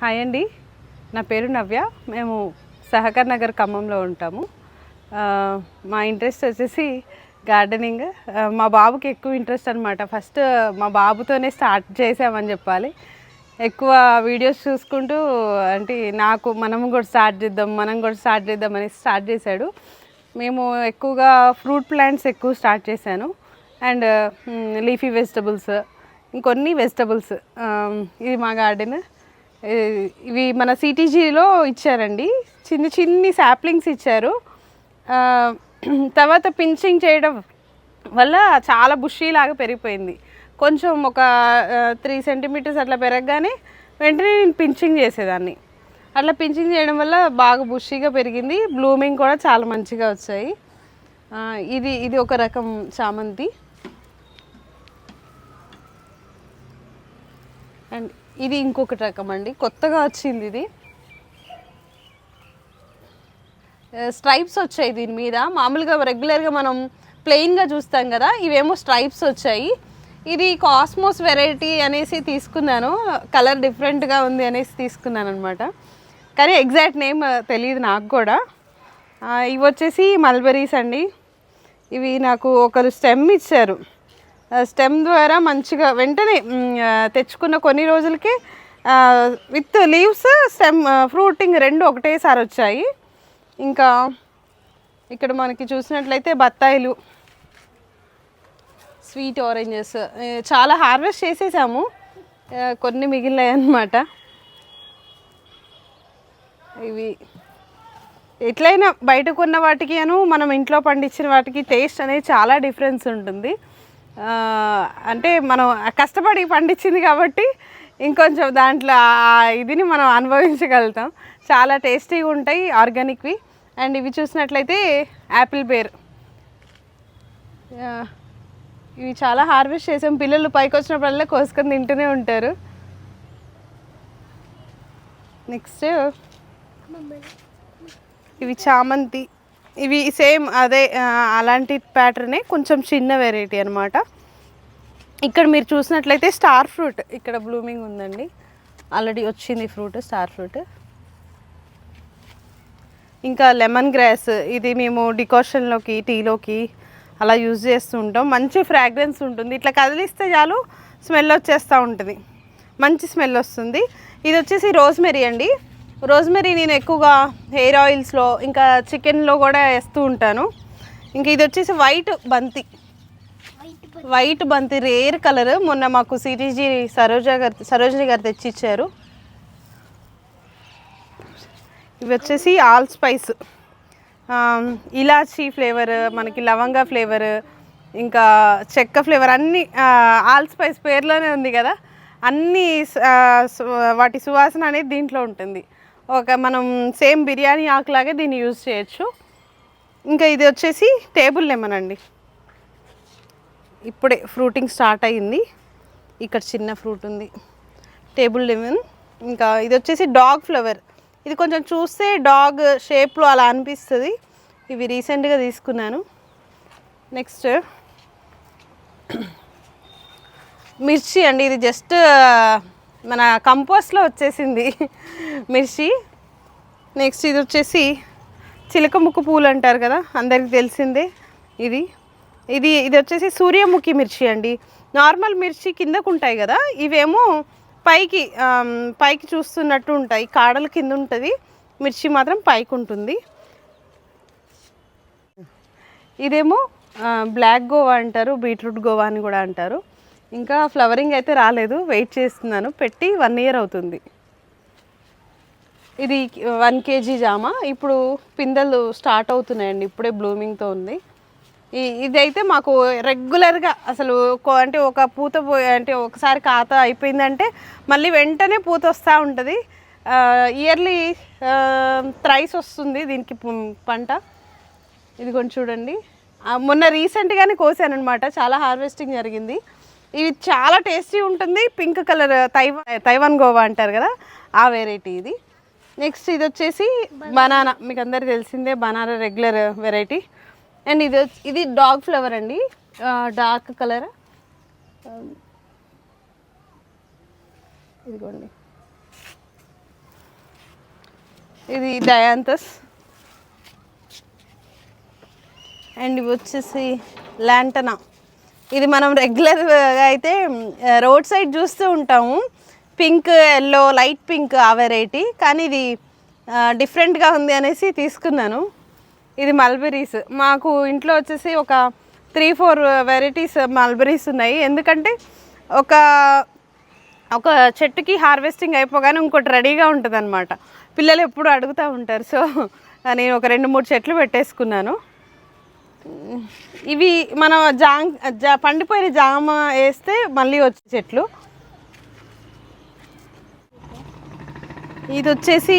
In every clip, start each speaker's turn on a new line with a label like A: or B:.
A: Hi అండి, నా పేరు నవ్య. మేము సహకర్ నగర్ ఖమ్మంలో ఉంటాము. మా ఇంట్రెస్ట్ వచ్చేసి గార్డెనింగ్. మా బాబుకి ఎక్కువ ఇంట్రెస్ట్ అనమాట. ఫస్ట్ మా బాబుతోనే స్టార్ట్ చేసామని చెప్పాలి. ఎక్కువ వీడియోస్ చూసుకుంటూ అంటే మనం కూడా స్టార్ట్ చేద్దాం అని స్టార్ట్ చేశాడు. మేము ఎక్కువగా ఫ్రూట్ ప్లాంట్స్ ఎక్కువ స్టార్ట్ చేశాను. అండ్ లీఫీ వెజిటబుల్స్, ఇంకొన్ని వెజిటబుల్స్. ఇది మా గార్డెన్. ఇవి మన సిటీజీలో ఇచ్చారండి. చిన్ని శాప్లింగ్స్ ఇచ్చారు. తర్వాత పించింగ్ చేయడం వల్ల చాలా బుషీ లాగా పెరిగిపోయింది. కొంచెం ఒక 3 సెంటీమీటర్స్ అట్లా పెరగగానే వెంటనే నేను పించింగ్ చేసేదాన్ని. అట్లా పించింగ్ చేయడం వల్ల బాగా బుషీగా పెరిగింది. బ్లూమింగ్ కూడా చాలా మంచిగా వచ్చాయి. ఇది ఒక రకం చామంతి. అండ్ ఇది ఇంకొక రకం అండి, కొత్తగా వచ్చింది. ఇది స్ట్రైప్స్ వచ్చాయి దీని మీద. మామూలుగా రెగ్యులర్గా మనం ప్లెయిన్గా చూస్తాం కదా, ఇవేమో స్ట్రైప్స్ వచ్చాయి. ఇది కాస్మోస్ వెరైటీ అనేసి తీసుకున్నాను. కలర్ డిఫరెంట్గా ఉంది అనేసి తీసుకున్నాను అనమాట. కానీ ఎగ్జాక్ట్ నేమ్ తెలియదు నాకు కూడా. ఇవి వచ్చేసి మల్బెరీస్ అండి. ఇవి నాకు ఒకరు స్టెమ్ ఇచ్చారు. స్టెమ్ ద్వారా మంచిగా వెంటనే తెచ్చుకున్న కొన్ని రోజులకి విత్ లీవ్స్, స్టెమ్, ఫ్రూటింగ్ రెండు ఒకటేసారి వచ్చాయి. ఇంకా ఇక్కడ మనకి చూసినట్లయితే బత్తాయిలు, స్వీట్ ఆరెంజెస్ చాలా హార్వెస్ట్ చేసేసాము. కొన్ని మిగిలినాయి అన్నమాట. ఇవి ఎట్లయినా బయట కొన్న వాటికి మనం ఇంట్లో పండించిన వాటికి టేస్ట్ అనేది చాలా డిఫరెన్స్ ఉంటుంది. అంటే మనం కష్టపడి పండించింది కాబట్టి ఇంకొంచెం దాంట్లో ఇదిని మనం అనుభవించగలుగుతాం. చాలా టేస్టీగా ఉంటాయి, ఆర్గానిక్వి. అండ్ ఇవి చూసినట్లయితే యాపిల్ బేర్. ఇవి చాలా హార్వెస్ట్ చేసాం. పిల్లలు పైకి వచ్చినప్పుడల్లా కోసుకొని తింటూనే ఉంటారు. నెక్స్ట్ ఇవి చామంతి. ఇవి సేమ్ అదే అలాంటి ప్యాటర్నే, కొంచెం చిన్న వెరైటీ అనమాట. ఇక్కడ మీరు చూసినట్లయితే స్టార్ ఫ్రూట్ ఇక్కడ బ్లూమింగ్ ఉందండి. ఆల్రెడీ వచ్చింది ఫ్రూట్, స్టార్ ఫ్రూట్. ఇంకా లెమన్ గ్రాస్. ఇది మేము డికాషన్లోకి, టీలోకి అలా యూజ్ చేస్తూ ఉంటాం. మంచి ఫ్రాగ్రెన్స్ ఉంటుంది. ఇట్లా కదిలిస్తే చాలు స్మెల్ వచ్చేస్తూ ఉంటుంది, మంచి స్మెల్ వస్తుంది. ఇది వచ్చేసి రోజ్మెరీ అండి. రోజ్మెరీ నేను ఎక్కువగా హెయిర్ ఆయిల్స్లో, ఇంకా చికెన్లో కూడా వేస్తూ ఉంటాను. ఇంకా ఇది వచ్చేసి వైట్ బంతి, రేర్ కలర్. మొన్న మాకు సిటీజీ సరోజిని గారు తెచ్చిచ్చారు. ఇవి వచ్చేసి ఆల్ స్పైస్, ఇలాచీ ఫ్లేవర్, మనకి లవంగా ఫ్లేవర్, ఇంకా చెక్క ఫ్లేవర్, అన్నీ ఆల్ స్పైస్ పేర్లోనే ఉంది కదా. అన్నీ వాటి సువాసన అనేది దీంట్లో ఉంటుంది. మనం సేమ్ బిర్యానీ ఆకులాగే దీన్ని యూజ్ చేయొచ్చు. ఇంకా ఇది వచ్చేసి టేబుల్ లెమన్ అండి. ఇప్పుడే ఫ్రూటింగ్ స్టార్ట్ అయ్యింది. ఇక్కడ చిన్న ఫ్రూట్ ఉంది, టేబుల్ లెమన్. ఇంకా ఇది వచ్చేసి డాగ్ ఫ్లవర్. ఇది కొంచెం చూస్తే డాగ్ షేప్లో అలా అనిపిస్తుంది. ఇవి రీసెంట్గా తీసుకున్నాను. నెక్స్ట్ మిర్చి అండి. ఇది జస్ట్ మన కంపోస్ట్లో వచ్చేసింది మిర్చి. నెక్స్ట్ ఇది వచ్చేసి చిలక ముక్కు పూలు అంటారు కదా, అందరికి తెలిసిందే. ఇది వచ్చేసి సూర్యముఖి మిర్చి అండి. నార్మల్ మిర్చి కిందకు ఉంటాయి కదా, ఇవేమో పైకి చూస్తున్నట్టు ఉంటాయి. కాడలు కింద ఉంటుంది, మిర్చి మాత్రం పైకి ఉంటుంది. ఇదేమో బ్లాక్ గోవా అంటారు, బీట్రూట్ గోవా అని కూడా అంటారు. ఇంకా ఫ్లవరింగ్ అయితే రాలేదు, వెయిట్ చేస్తున్నాను. పెట్టి 1 ఇయర్ అవుతుంది. ఇది 1 kg జామ. ఇప్పుడు పిందెలు స్టార్ట్ అవుతున్నాయండి, ఇప్పుడే బ్లూమింగ్తో ఉంది. ఇదైతే మాకు రెగ్యులర్గా అసలు అంటే ఒక పూత అంటే ఒకసారి ఖాతా అయిపోయిందంటే మళ్ళీ వెంటనే పూత వస్తూ ఉంటుంది. ఇయర్లీ థ్రైస్ వస్తుంది దీనికి పంట. ఇది కొంచెం చూడండి. మొన్న రీసెంట్గానే కోసాను అనమాట, చాలా హార్వెస్టింగ్ జరిగింది. ఇది చాలా టేస్టీ ఉంటుంది. పింక్ కలర్ తైవాన్ గోవా అంటారు కదా, ఆ వెరైటీ ఇది. నెక్స్ట్ ఇది వచ్చేసి బనానా. మీకు అందరికి తెలిసిందే, బనానా రెగ్యులర్ వెరైటీ. అండ్ ఇది డాగ్ ఫ్లవర్ అండి, డార్క్ కలర్. ఇదిగోండి, ఇది డయాంతస్. అండ్ ఇవి వచ్చేసి ల్యాంటనా. ఇది మనం రెగ్యులర్గా అయితే రోడ్ సైడ్ చూస్తూ ఉంటాము, పింక్ ఎల్లో లైట్ పింక్ ఆ వెరైటీ, కానీ ఇది డిఫరెంట్గా ఉంది అనేసి తీసుకున్నాను. ఇది మల్బెరీస్. మాకు ఇంట్లో వచ్చేసి ఒక 3-4 వెరైటీస్ మల్బెరీస్ ఉన్నాయి. ఎందుకంటే ఒక ఒక చెట్టుకి హార్వెస్టింగ్ అయిపోగానే ఇంకోటి రెడీగా ఉంటుంది అనమాట. పిల్లలు ఎప్పుడు అడుగుతూ ఉంటారు. సో నేను ఒక 2-3 చెట్లు పెట్టేసుకున్నాను. ఇవి మనం పండిపోయిన జామ వేస్తే మళ్ళీ వచ్చే చెట్లు. ఇది వచ్చేసి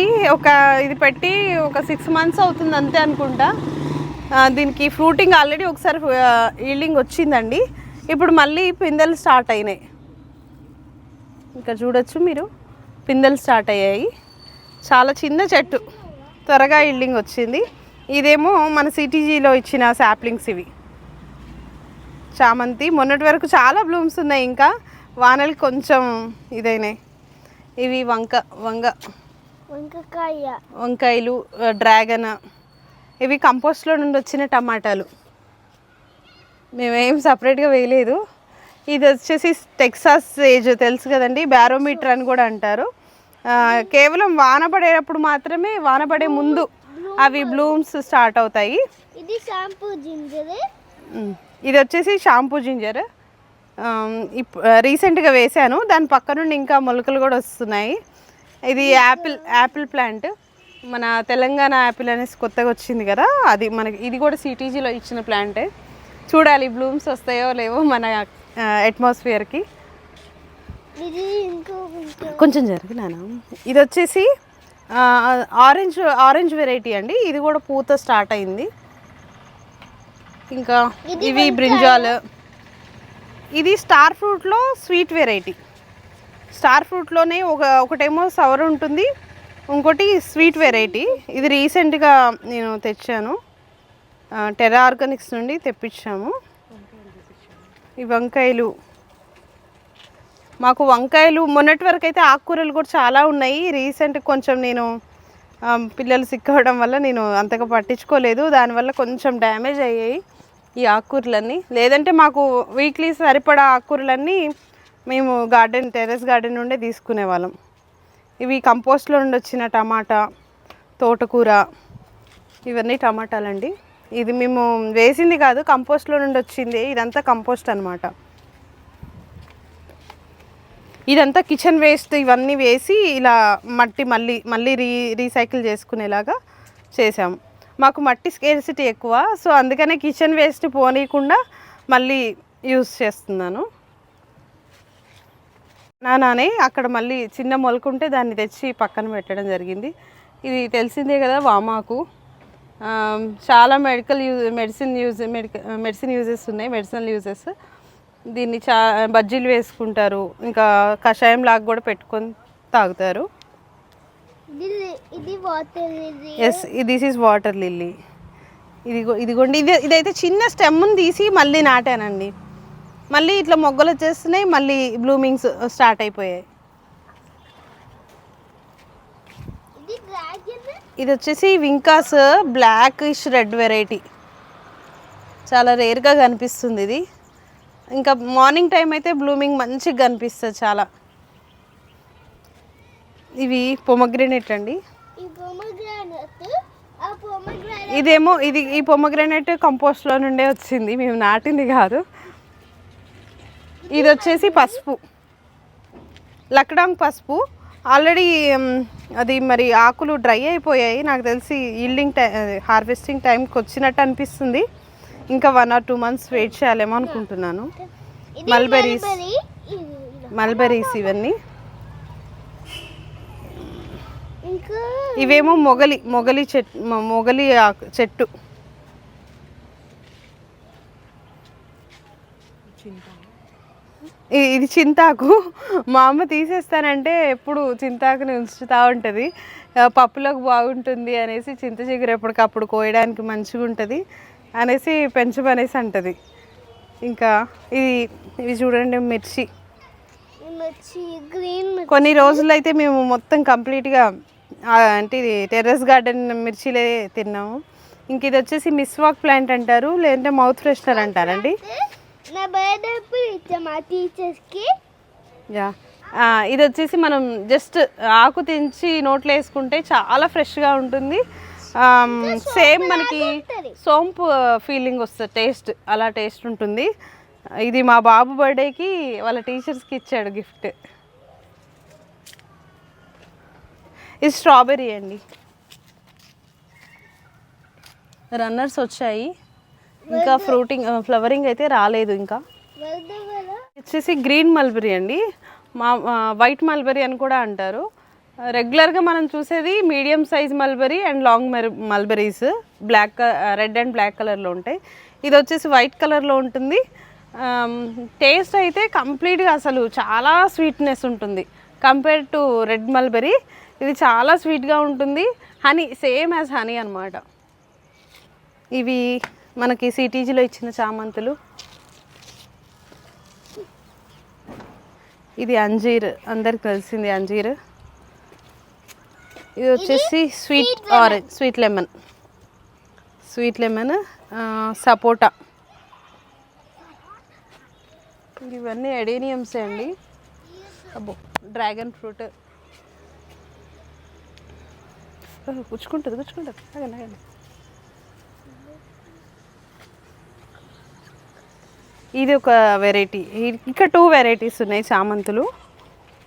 A: ఇది పెట్టి ఒక 6 months అవుతుంది అంతే అనుకుంటా. దీనికి ఫ్రూటింగ్ ఆల్రెడీ ఒకసారి ఈల్డింగ్ వచ్చిందండి. ఇప్పుడు మళ్ళీ పిందెలు స్టార్ట్ అయినాయి. ఇక్కడ చూడొచ్చు మీరు, పిందెలు స్టార్ట్ అయ్యాయి. చాలా చిన్న చెట్టు, త్వరగా ఈల్డింగ్ వచ్చింది. ఇదేమో మన సిటీజీలో ఇచ్చిన శాప్లింగ్స్. ఇవి చామంతి. మొన్నటి వరకు చాలా బ్లూమ్స్ ఉన్నాయి, ఇంకా వానలు కొంచెం ఇదైనాయి. ఇవి వంకాయలు, డ్రాగన్. ఇవి కంపోస్ట్లో నుండి వచ్చిన టమాటాలు, మేమేం సపరేట్గా వేయలేదు. ఇది వచ్చేసి టెక్సాస్ సేజ్, తెలుసు కదండి, బ్యారోమీటర్ అని కూడా అంటారు. కేవలం వాన పడేటప్పుడు మాత్రమే, వాన పడే ముందు అవి బ్లూమ్స్ స్టార్ట్ అవుతాయి. ఇది వచ్చేసి షాంపూ జింజర్. రీసెంట్గా వేసాను, దాని పక్క నుండి ఇంకా మొలకలు కూడా వస్తున్నాయి. ఇది యాపిల్ ప్లాంట్. మన తెలంగాణ యాపిల్ అనేసి కొత్తగా వచ్చింది కదా, అది మనకి. ఇది కూడా సిటీజీలో ఇచ్చిన ప్లాంటే. చూడాలి బ్లూమ్స్ వస్తాయో లేవో మన అట్మాస్ఫియర్కి. కొంచెం జరిగినాను. ఇది వచ్చేసి ఆరెంజ్ వెరైటీ అండి. ఇది కూడా పూత స్టార్ట్ అయింది. ఇంకా ఇవి బ్రింజాల్. ఇది స్టార్ ఫ్రూట్లో స్వీట్ వెరైటీ. స్టార్ ఫ్రూట్లోనే ఒకటేమో సవర్ ఉంటుంది, ఇంకోటి స్వీట్ వెరైటీ. ఇది రీసెంట్గా నేను తెచ్చాను, టెరా ఆర్గానిక్స్ నుండి తెప్పించాము. ఈ వంకాయలు. మాకు వంకాయలు మొన్నటి వరకు అయితే ఆకుకూరలు కూడా చాలా ఉన్నాయి. రీసెంట్ కొంచెం నేను పిల్లలు సిక్ అవ్వడం వల్ల నేను అంతగా పట్టించుకోలేదు, దానివల్ల కొంచెం డ్యామేజ్ అయ్యాయి ఈ ఆకుకూరలన్నీ. లేదంటే మాకు వీక్లీ సరిపడా ఆకుకూరలన్నీ మేము టెర్రస్ గార్డెన్ నుండే తీసుకునే వాళ్ళం. ఇవి కంపోస్ట్లో నుండి వచ్చిన టమాటా, తోటకూర. ఇవన్నీ టమాటాలండి. ఇది మేము వేసింది కాదు, కంపోస్ట్లో నుండి వచ్చింది. ఇదంతా కంపోస్ట్ అనమాట. ఇదంతా కిచెన్ వేస్ట్ ఇవన్నీ వేసి ఇలా మట్టి మళ్ళీ రీసైకిల్ చేసుకునేలాగా చేసాము. మాకు మట్టి స్కేర్సిటీ ఎక్కువ, సో అందుకనే కిచెన్ వేస్ట్ పోనీయకుండా మళ్ళీ యూస్ చేస్తున్నాను. నానే అక్కడ మళ్ళీ చిన్న మొలకుంటే దాన్ని తెచ్చి పక్కన పెట్టడం జరిగింది. ఇది తెలిసిందే కదా, వామాకు. చాలా మెడిసిన్ యూజెస్ ఉన్నాయి, మెడిసినల్ యూజెస్. దీన్ని బజ్జీలు వేసుకుంటారు, ఇంకా కషాయం లాగా కూడా పెట్టుకొని తాగుతారు. Yes, this is water lily. ఇదిగోండి, ఇదైతే చిన్న స్టెమ్ని తీసి మళ్ళీ నాటానండి. మళ్ళీ ఇట్లా మొగ్గలు వచ్చేస్తున్నాయి, మళ్ళీ బ్లూమింగ్స్ స్టార్ట్ అయిపోయాయి. ఇది వచ్చేసి వింకాస్ బ్లాకిష్ రెడ్ వెరైటీ. చాలా రేర్గా కనిపిస్తుంది ఇది. ఇంకా మార్నింగ్ టైం అయితే బ్లూమింగ్ మంచిగా కనిపిస్తుంది చాలా. ఇవి పొమగ్రెనేట్ అండి. ఈ పొమగ్రెనేట్ కంపోస్ట్లో నుండే వచ్చింది, మేము నాటింది కాదు. ఇది వచ్చేసి పసుపు, లక్డాంగ్ పసుపు. ఆల్రెడీ అది మరి ఆకులు డ్రై అయిపోయాయి, నాకు తెలిసి ఈల్డింగ్ హార్వెస్టింగ్ టైంకి వచ్చినట్టు అనిపిస్తుంది. ఇంకా 1 or 2 months వెయిట్ చేయాలేమో అనుకుంటున్నాను. మల్బెరీస్ ఇవన్నీ. ఇవేమో మొగలి చెట్టు. ఇది చింతాకు. మా అమ్మ తీసేస్తానంటే ఎప్పుడు చింతాకుని ఉంచుతూ ఉంటుంది, పప్పులకు బాగుంటుంది అనేసి. చింత చిగురు ఎప్పటికప్పుడు కోయడానికి మంచిగా ఉంటుంది అనేసి పెంచమనేసి అంటది. ఇంకా ఇవి చూడండి, మిర్చి. కొన్ని రోజులైతే మేము మొత్తం కంప్లీట్గా అంటే ఇది టెర్రస్ గార్డెన్ మిర్చిలే తిన్నాము. ఇంక ఇది వచ్చేసి మిస్వాక్ ప్లాంట్ అంటారు, లేదంటే మౌత్ ఫ్రెషనర్ అంటారండి.
B: నా బర్త్డే అప్పుడు ఇచ్చా మా టీచర్స్కి.
A: యా, ఇది వచ్చేసి మనం జస్ట్ ఆకు తెంచి నోట్లో వేసుకుంటే చాలా ఫ్రెష్గా ఉంటుంది. సేమ్ మనకి సోంపు ఫీలింగ్ వస్తుంది, టేస్ట్ అలా టేస్ట్ ఉంటుంది. ఇది మా బాబు బర్త్డేకి వాళ్ళ టీచర్స్కి ఇచ్చాడు గిఫ్ట్. ఇది స్ట్రాబెర్రీ అండి. రన్నర్స్ వచ్చాయి, ఇంకా ఫ్లవరింగ్ అయితే రాలేదు. ఇంకా వచ్చేసి గ్రీన్ మల్బెరీ అండి, వైట్ మల్బెరీ అని కూడా అంటారు. రెగ్యులర్గా మనం చూసేది medium size mulberry and long mulberries, red and black కలర్లో ఉంటాయి. ఇది వచ్చేసి వైట్ కలర్లో ఉంటుంది. టేస్ట్ అయితే కంప్లీట్గా అసలు చాలా స్వీట్నెస్ ఉంటుంది కంపేర్ టు రెడ్ మల్బెరీ. ఇది చాలా స్వీట్గా ఉంటుంది. హనీ, సేమ్ యాజ్ హనీ అనమాట. ఇవి మనకి సిటీజీలో ఇచ్చిన చామంతులు. ఇది అంజీర్, అందరికి తెలిసింది అంజీర్. ఇది వచ్చేసి స్వీట్ ఆరెంజ్, స్వీట్ లెమన్, సపోటా. ఇవన్నీ ఎడేనియమ్సే అండి. అబ్బో, డ్రాగన్ ఫ్రూట్ గుచ్చుకుంటుంది. అగండి. ఇది ఒక వెరైటీ. ఇక్కడ 2 వెరైటీస్ ఉన్నాయి చామంతులు.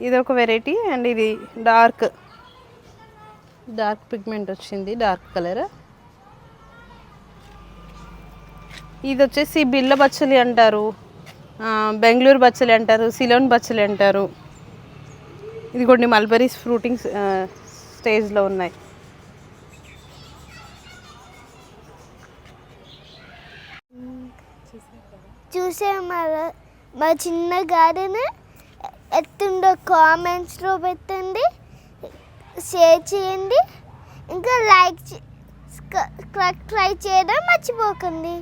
A: ఇది ఒక వెరైటీ అండ్ ఇది డార్క్ పిగ్మెంట్ వచ్చింది, డార్క్ కలర్. ఇది వచ్చేసి బిల్ల బచ్చలి అంటారు, బెంగళూరు బచ్చలి అంటారు, సిలోన్ బచ్చలి అంటారు. ఇది కొన్ని మల్బెరీస్ ఫ్రూటింగ్ స్టేజ్లో ఉన్నాయి.
B: చూసే మా చిన్న గార్డెన్ ఎత్తుండో కామెంట్స్లో పెట్టండి, షేర్ చేయండి, ఇంకా లైక్ ట్రై చేయడం మర్చిపోకండి.